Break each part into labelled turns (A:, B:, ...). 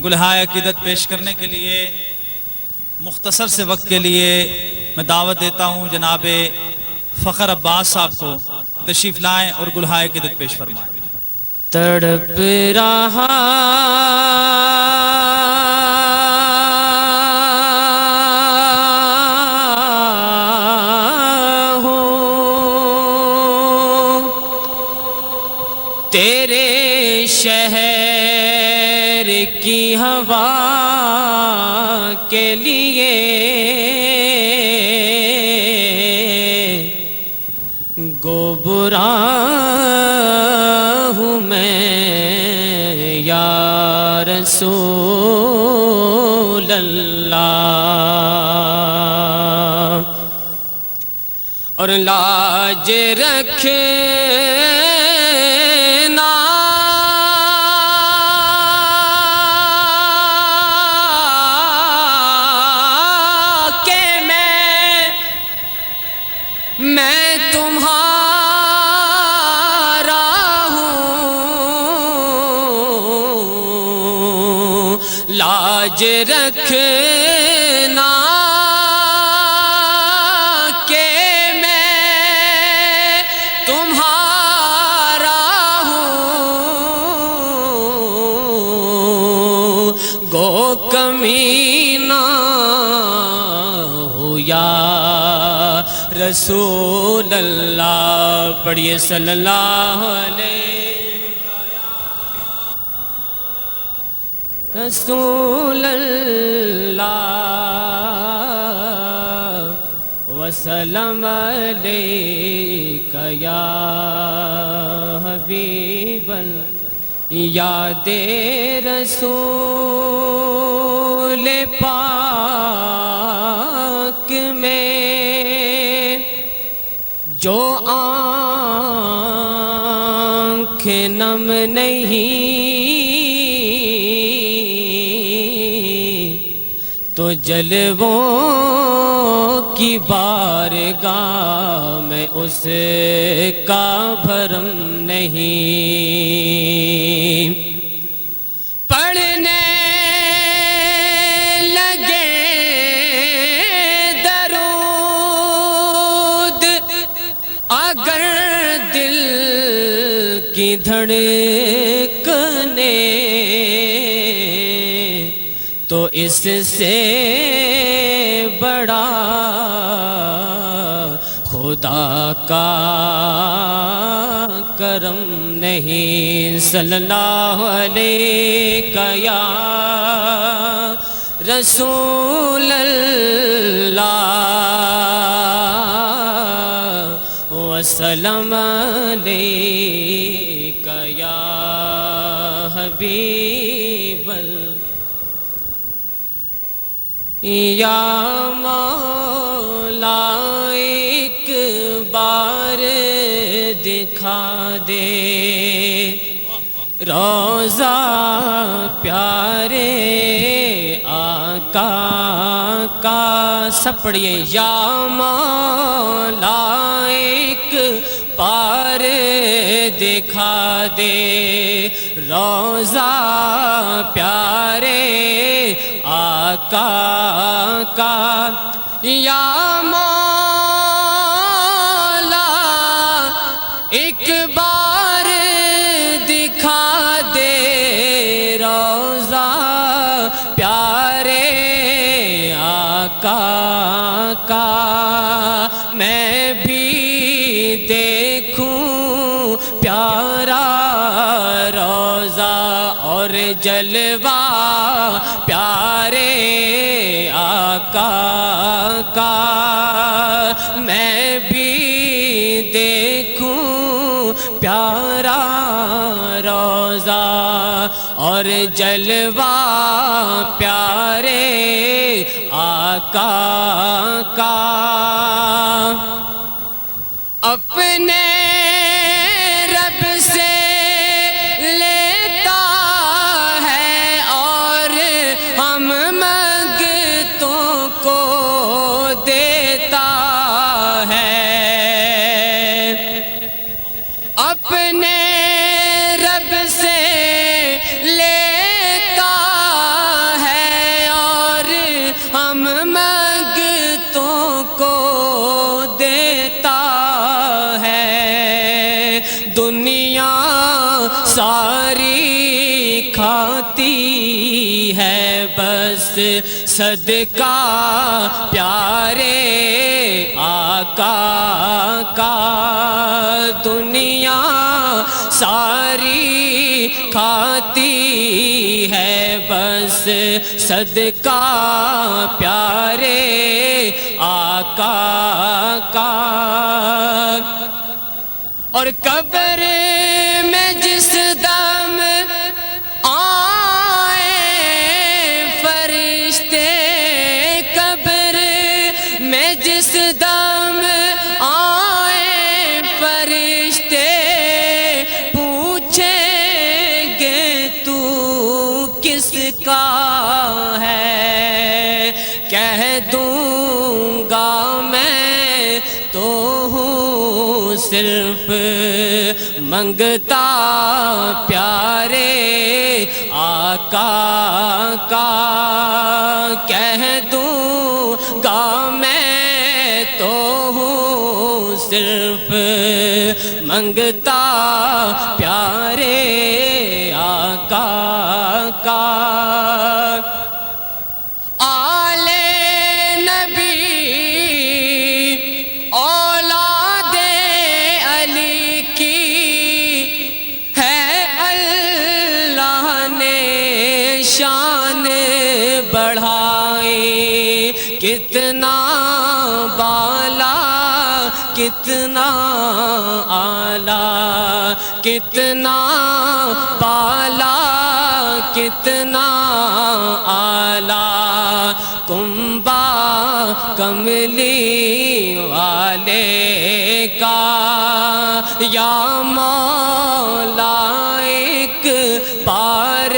A: گلہائے عقیدت پیش کرنے کے لیے مختصر سے وقت کے لیے میں دعوت دیتا ہوں جناب فخر عباس صاحب کو تشریف لائیں اور گلہائے عقیدت پیش فرمائیں۔
B: تڑپ رہا تیرے شہر کی ہوا کے لیے، گو برا ہوں میں یا رسول اللہ، اور لاج رکھنا کہ میں تمہارا ہوں، لاج رکھنا کہ میں تمہارا ہوں، گو کمینہ ہو یا رسول اللہ، پڑھیے صلی اللہ علیہ رسول اللہ وسلم علیک یا حبیب یاد رسول پاک میں جو آنکھ نم نہیں تو جلووں کی بارگاہ میں اس کا بھرم نہیں، پڑھنے لگے درود اگر دل کی دھڑکنے تو اس سے بڑا خدا کا کرم نہیں، صلی اللہ علیہ یا رسول اللہ وسلم علیک یا حبیب یا مولا ایک بار دکھا دے روضہ پیارے آقا کا، سب پڑھیے یا مولا ایک بار دکھا دے روضہ پیارے آقا کا، یا مولا ایک بار دکھا دے روضہ پیارے آقا کا، میں بھی دیکھوں پیارا روضہ اور جلوہ پیارے آقا کا، میں بھی دیکھوں پیارا روضہ اور جلوہ پیارے آقا کا، اپنے رب سے لیتا ہے اور ہم منگتوں کو دیتا ہے، اپنے رب سے لیتا ساری کھاتی ہے بس صدقہ پیارے آقا کا، دنیا ساری کھاتی ہے بس صدقہ پیارے آقا کا، اور قبر میں جس دم آئے فرشتے، قبر میں جس دم آئے فرشتے، پوچھیں گے تو کس کا ہے، کہہ دوں گا میں تو ہوں صرف منگتا پیارے آقا کا، کہہ دوں گا میں تو ہوں صرف منگتا پیارے آقا کا۔ شان بڑھائے کتنا بالا کتنا اعلیٰ، کتنا بالا کتنا اعلیٰ، کنبہ کملی والے کا، یا مولا ایک بار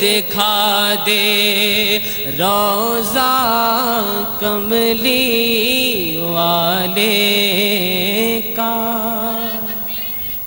B: دکھا دے روضہ کملی والے کا۔